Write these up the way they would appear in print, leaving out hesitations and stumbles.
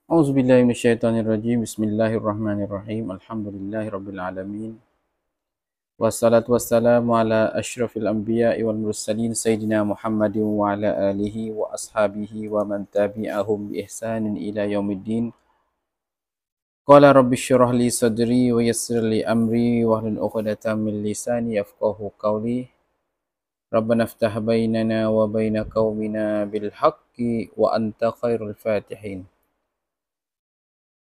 Auzubillahi minasyaitonirrajim. Bismillahirrahmanirrahim. Alhamdulillahirabbil alamin. Wassalatu wassalamu ala asyrafil anbiya'i wal mursalin sayyidina Muhammadin wa ala alihi wa ashabihi wa man tabi'ahum bi ihsanin ila yaumiddin. Qala rabbi shrah li sadri wa yassir li amri wa hlul 'uqdatam min lisani yafqahu qawli. Rabbana iftah bainana wa baina qaumina bil haqqi wa anta khairul fatihin.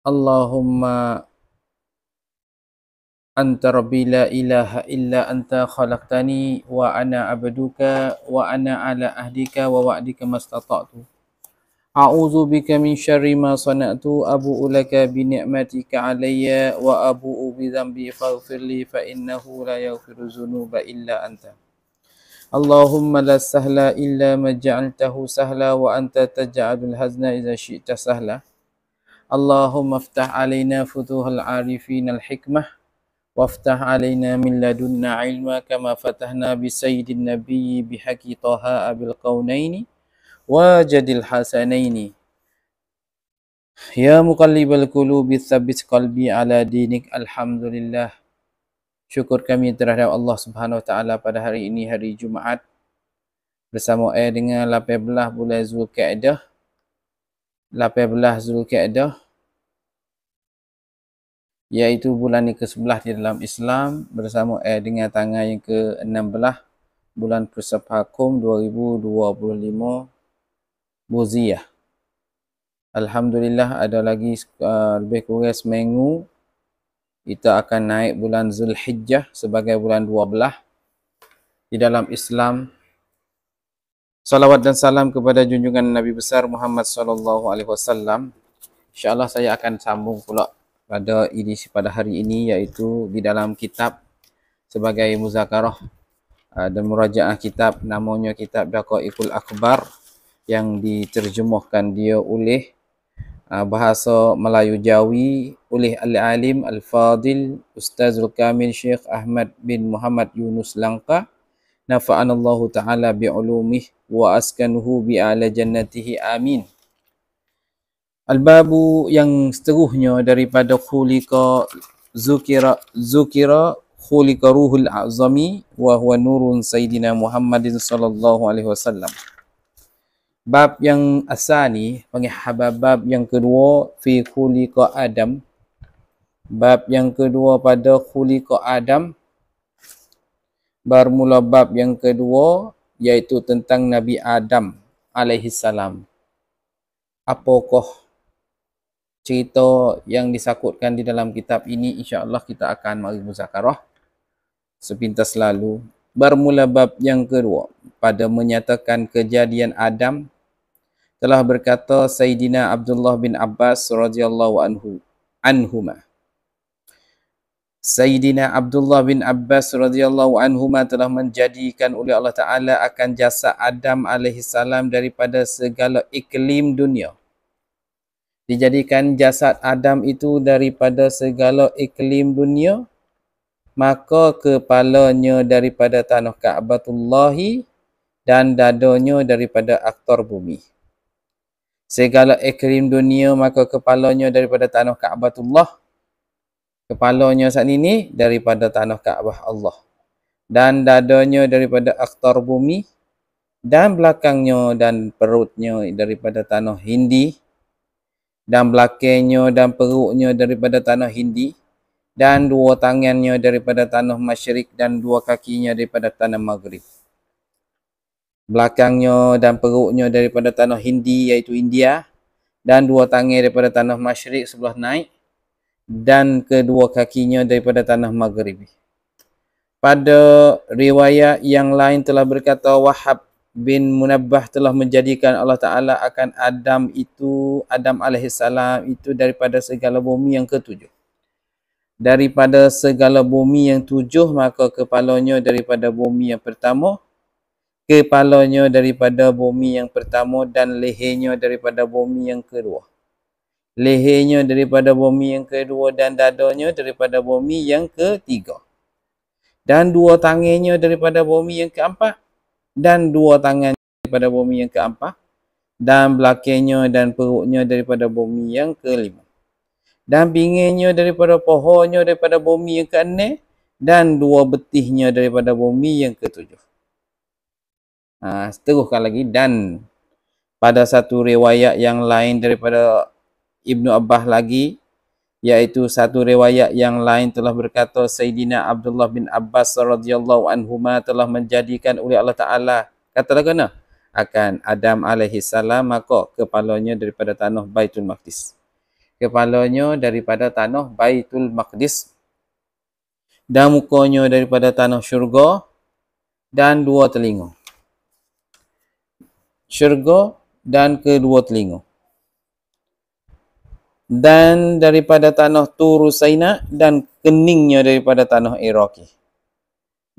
Allahumma anta rabbi la ilaha illa anta khalaqtani wa ana abduka wa ana ala ahdika wa wa'dika mastata'tu. A'udzu bika min syarri ma sana'tu abu'u laka bi ni'matika alayya wa abu'u bi dhanbi faghfirli fa innahu la yaghfiru dzunuba illa anta. Allahumma la sahla illa ma ja'altahu sahla wa anta taj'alul hazna idza syi'ta sahla. Allahumma iftah alaina futuhal arifin al-hikmah وافتح علينا من لدنا علما كما فتحنا بسيد النبي بحق طه أبي القونين وجد الحسنين يا مقلب القلوب ثبت قلبي على دينك. Alhamdulillah, syukur kami terhadap Allah Subhanahu Wa Taala pada hari ini, hari Jumaat, bersama dengan 18 bulan Zulkaidah, 18 Zulkaidah, iaitu bulan yang ke-11 di dalam Islam, bersama dengan tanggal yang ke-16 bulan Persephakum 2025 Buziyah. Alhamdulillah, ada lagi lebih kurang seminggu kita akan naik bulan Zulhijjah sebagai bulan 12 di dalam Islam. Salawat dan salam kepada junjungan Nabi besar Muhammad sallallahu alaihi wasallam. InsyaAllah saya akan sambung pula pada hari ini, iaitu di dalam kitab sebagai muzakarah dan murajaah kitab, namanya kitab Daqaiqul Akbar, yang diterjemahkan dia oleh bahasa Melayu Jawi oleh Al-Alim Al-Fadil Ustazul Kamil Syekh Ahmad bin Muhammad Yunus Langka, nafa'anallahu ta'ala bi'ulumih wa askanuhu bi'ala jannatihi amin. Al-babu yang seterusnya daripada khuliqa zukira khuliqa ruhul azami wa huwa nurun sayyidina Muhammadin sallallahu alaihi wasallam. Bab yang asani, panggil bab yang kedua fi khuliqa Adam. Bab yang kedua pada khuliqa Adam. Bermula bab yang kedua, iaitu tentang Nabi Adam alaihi salam. Apakah cerita yang disakutkan di dalam kitab ini? InsyaAllah kita akan mari muzakarah sepintas lalu. Bermula bab yang kedua pada menyatakan kejadian Adam. Telah berkata Sayyidina Abdullah bin Abbas radhiyallahu anhuma. Sayyidina Abdullah bin Abbas radhiyallahu anhuma telah menjadikan oleh Allah Ta'ala akan jasad Adam alaihi salam daripada segala iklim dunia. Dijadikan jasad Adam itu daripada segala iklim dunia, maka kepalanya daripada tanah Ka'batullahi dan dadanya daripada aktor bumi. Segala iklim dunia, maka kepalanya daripada tanah Ka'batullah, kepalanya saat ini daripada tanah Ka'bah Allah, dan dadanya daripada aktor bumi, dan belakangnya dan perutnya daripada tanah Hindi, dan belakangnya dan perutnya daripada tanah Hindi, dan dua tangannya daripada tanah Masyrik, dan dua kakinya daripada tanah Maghrib. Belakangnya dan perutnya daripada tanah Hindi, iaitu India, dan dua tangan daripada tanah Masyrik sebelah naik, dan kedua kakinya daripada tanah Maghrib. Pada riwayat yang lain telah berkata Wahab bin Munabbah telah menjadikan Allah Ta'ala akan Adam alaihissalam itu daripada segala bumi yang ketujuh. Daripada segala bumi yang tujuh, maka kepalanya daripada bumi yang pertama, kepalanya daripada bumi yang pertama, dan lehernya daripada bumi yang kedua. Lehernya daripada bumi yang kedua, dan dadanya daripada bumi yang ketiga. Dan dua tangannya daripada bumi yang keempat, dan dua tangan daripada bumi yang keempat, dan belakangnya dan perutnya daripada bumi yang kelima, dan pinggirnya daripada pohonnya daripada bumi yang keenam, dan dua betihnya daripada bumi yang ketujuh. Teruskan lagi, dan pada satu riwayat yang lain daripada Ibnu Abbas lagi, iaitu satu riwayat yang lain telah berkata Sayyidina Abdullah bin Abbas radhiyallahu anhuma telah menjadikan oleh Allah Ta'ala, kata kena, akan Adam alaihi salam, maka kepalanya daripada tanah Baitul Maqdis. Kepalanya daripada tanah Baitul Maqdis, dan mukanya daripada tanah syurga, dan dua telinga. Syurga dan kedua telinga. Dan daripada tanah Turu Saina, dan keningnya daripada tanah Iraqi.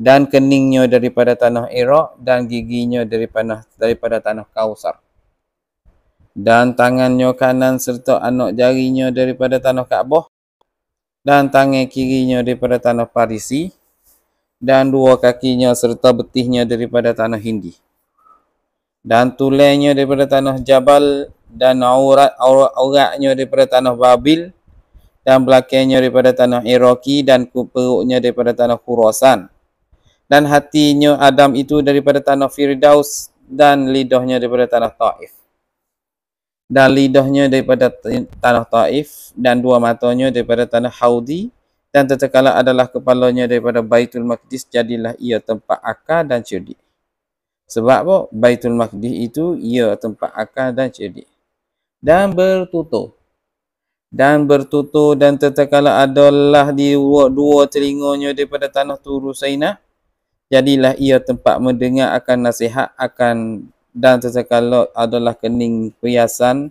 Dan keningnya daripada tanah Iraq, dan giginya daripada tanah Kausar. Dan tangannya kanan serta anak jarinya daripada tanah Kaabah, dan tangan kirinya daripada tanah Parisi, dan dua kakinya serta betihnya daripada tanah Hindi. Dan tulangnya daripada tanah Jabal, dan auratnya daripada tanah Babil, dan belakangnya daripada tanah Iraqi, dan perutnya daripada tanah Khurasan. Dan hatinya Adam itu daripada tanah Firdaus, dan lidahnya daripada tanah Taif. Dan lidahnya daripada tanah Taif, dan dua matanya daripada tanah Haudi, dan tatkala adalah kepalanya daripada Baitul Maqdis, jadilah ia tempat akal dan cerdik. Sebab apa? Baitul Maqdis itu ia tempat akal dan cerdik. Dan bertutur. Dan tatkala adalah di dua telinganya daripada tanah Turu Saina, jadilah ia tempat mendengar akan nasihat akan, dan tatkala adalah kening perhiasan,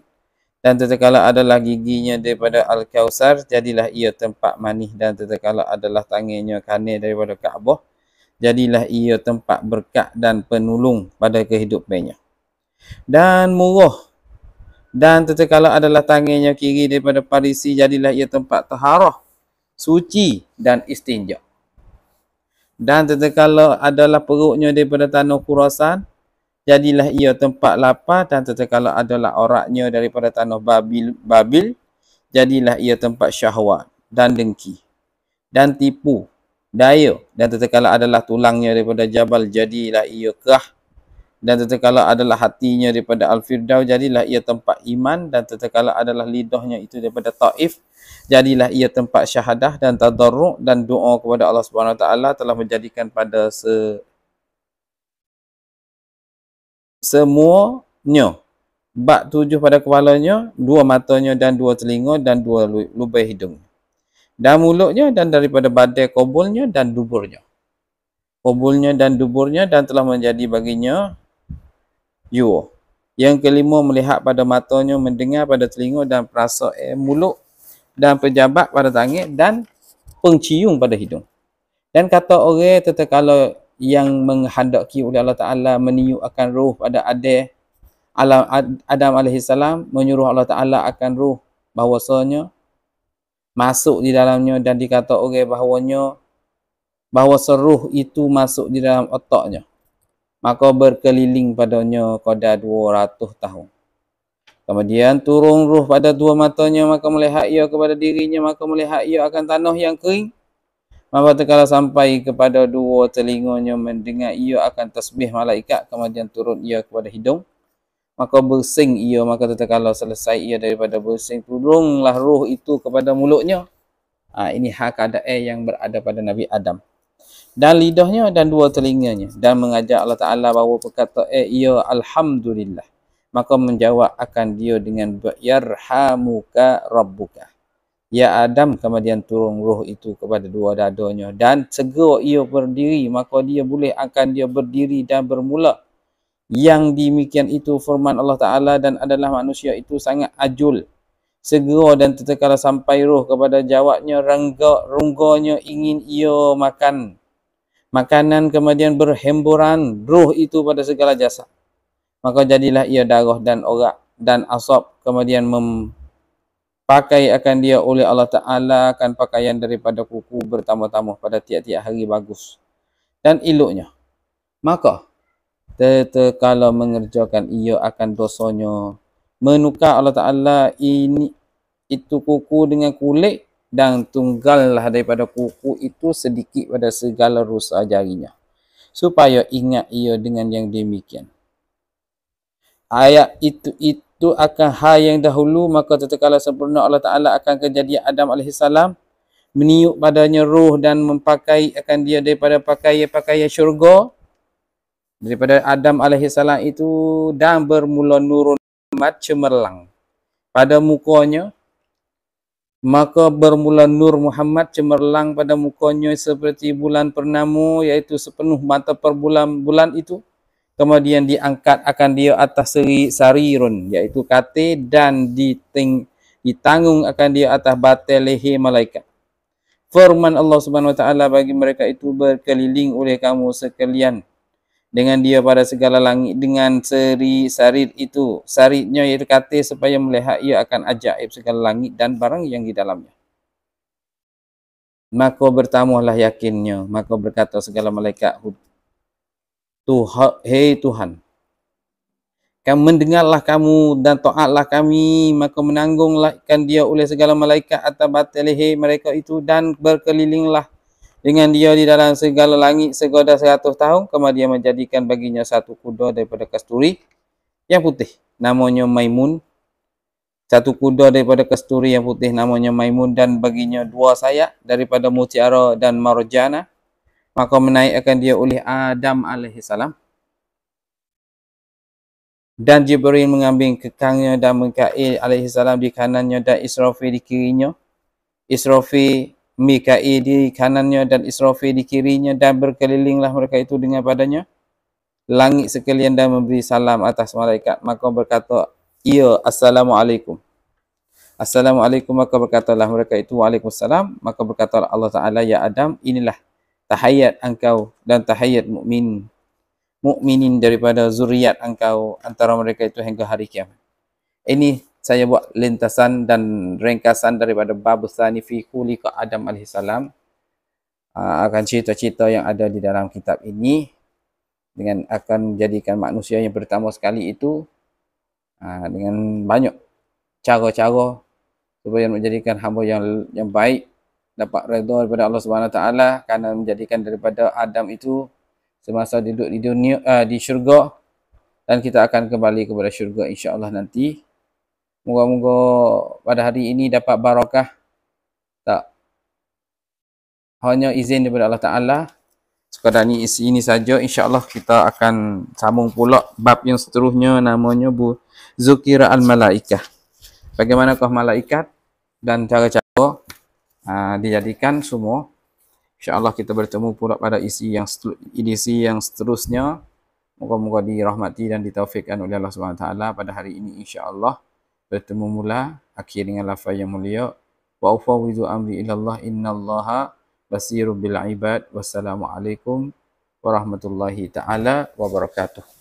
dan tatkala adalah giginya daripada Al-Kausar, jadilah ia tempat manis, dan tatkala adalah tangannya kanan daripada Kaabah, jadilah ia tempat berkat dan penolong pada kehidupannya. Dan murah. Dan tatkala adalah tangannya kiri daripada Parisi, jadilah ia tempat taharah, suci dan istinja. Dan tatkala adalah perutnya daripada tanah Khurasan, jadilah ia tempat lapar. Dan tatkala adalah auratnya daripada tanah Babil, jadilah ia tempat syahwat dan dengki dan tipu daya. Dan tatkala adalah tulangnya daripada Jabal, jadilah ia kerah. Dan tatkala adalah hatinya daripada Al-Firdaus, jadilah ia tempat iman. Dan tatkala adalah lidahnya itu daripada Taif, jadilah ia tempat syahadah dan tadarruk dan doa kepada Allah Subhanahu Wa Taala, telah menjadikan pada semuanya bak 7 pada kepalanya, 2 matanya dan 2 telinga dan 2 lubang hidung. Dan mulutnya, dan daripada badai kubulnya dan duburnya. Kubulnya dan duburnya, dan telah menjadi baginya jiwa. Yang kelima, melihat pada matanya, mendengar pada telinga, dan perasa mulut, dan pejabat pada tangan, dan pencium pada hidung. Dan kata orang tatkala yang menghendaki oleh Allah Ta'ala meniup akan roh pada Adam AS, menyuruh Allah Ta'ala akan roh bahawasanya masuk di dalamnya, dan dikata orang bahawa roh itu masuk di dalam otaknya, maka berkeliling padanya qadar 200 tahun. Kemudian turun roh pada 2 matanya, maka melihat ia kepada dirinya, maka melihat ia akan tanah yang kering. Maka tatkala sampai kepada 2 telinganya, mendengar ia akan tasbih malaikat. Kemudian turun ia kepada hidung, maka bersing ia. Maka tatkala selesai ia daripada bersing, turunlah roh itu kepada mulutnya. Ini hak keadaan yang berada pada Nabi Adam. Dan lidahnya dan 2 telinganya, dan mengajak Allah Ta'ala bahawa berkata ia Alhamdulillah. Maka menjawab akan dia dengan yarhamuka rabbuka, ya Adam. Kemudian turun roh itu kepada 2 dadanya, dan segera ia berdiri. Maka dia boleh akan dia berdiri dan bermula. Yang demikian itu firman Allah Ta'ala, dan adalah manusia itu sangat ajul. Segera dan tatkala sampai roh kepada jawabnya, rungganya ingin ia makan makanan, kemudian berhemburan roh itu pada segala jasad. Maka jadilah ia darah dan orak dan asap. Kemudian pakai akan dia oleh Allah Ta'ala akan pakaian daripada kuku bertambah-tambah pada tiap-tiap hari bagus dan eloknya. Maka Kalau mengerjakan ia akan dosanya. Menukar Allah Ta'ala itu kuku dengan kulit, dan tunggallah daripada kuku itu sedikit pada segala rusa jarinya. Supaya ingat ia dengan yang demikian. Ayat itu akan hal yang dahulu, maka tatkala sempurna Allah Ta'ala akan kejadian Adam AS, meniup padanya roh dan memakai akan dia daripada pakaian syurga, daripada Adam AS itu, dan bermula nurun Muhammad cemerlang pada mukanya. Maka bermula nur Muhammad cemerlang pada mukanya seperti bulan purnama, iaitu sepenuh mata per bulan itu. Kemudian diangkat akan dia atas sarirun, iaitu katil, dan ditanggung akan dia atas batal leher malaikat. Firman Allah Subhanahu Wa Taala bagi mereka itu, berkeliling oleh kamu sekalian dengan dia pada segala langit dengan sarit itu. Saritnya iaitu katil, supaya melihat ia akan ajaib segala langit dan barang yang di dalamnya. Maka bertambahlah yakinnya, maka berkata segala malaikat, hei Tuhan, mendengarlah kamu dan taatlah kami. Maka menanggunglah kan dia oleh segala malaikat atas batal leher mereka itu, dan berkelilinglah dengan dia di dalam segala langit segoda 100 tahun. Kemudian menjadikan baginya satu kuda daripada kasturi yang putih, namanya Maimun. Satu kuda daripada kasturi yang putih, namanya Maimun, dan baginya 2 sayap daripada mutiara dan marjana. Maka menaikkan dia oleh Adam alaihissalam. Dan Jibril mengambil kekangnya dan Mikail alaihissalam di kanannya, dan Israfil di kirinya. Israfil, Mikail di kanannya dan Israfil di kirinya, dan berkelilinglah mereka itu dengan padanya langit sekalian, dan memberi salam atas malaikat. Maka berkata ia, Assalamualaikum. Assalamualaikum, maka berkatalah mereka itu, Waalaikumsalam. Maka berkata Allah Ta'ala, ya Adam, inilah tahiyat engkau dan tahiyat mukminin daripada zuriat engkau antara mereka itu hingga hari kiamat. Ini saya buat lintasan dan ringkasan daripada bab tsani fi khuliqa Adam alaihissalam, akan cerita-cerita yang ada di dalam kitab ini, dengan akan menjadikan manusia yang pertama sekali itu dengan banyak cara-cara supaya menjadikan hamba yang baik, dapat redha daripada Allah Subhanahu Wa Taala, kerana menjadikan daripada Adam itu semasa duduk di dunia, di syurga, dan kita akan kembali kepada syurga insya-Allah nanti. Moga-moga pada hari ini dapat barakah. Tak hanya izin daripada Allah Taala. Sekadar ini saja, insya-Allah kita akan sambung pula bab yang seterusnya, namanya Zukira al-Malaikah. Bagaimanakah malaikat dan cara-cara dijadikan semua. InsyaAllah kita bertemu pula pada edisi yang seterusnya. Moga-moga dirahmati dan ditaufikkan oleh Allah SWT pada hari ini insyaAllah. Bertemu mula, akhir dengan lafaz yang mulia. Wa ufawwidu amri ilallah innallaha basirun bil ibad. Wassalamualaikum warahmatullahi ta'ala wabarakatuh.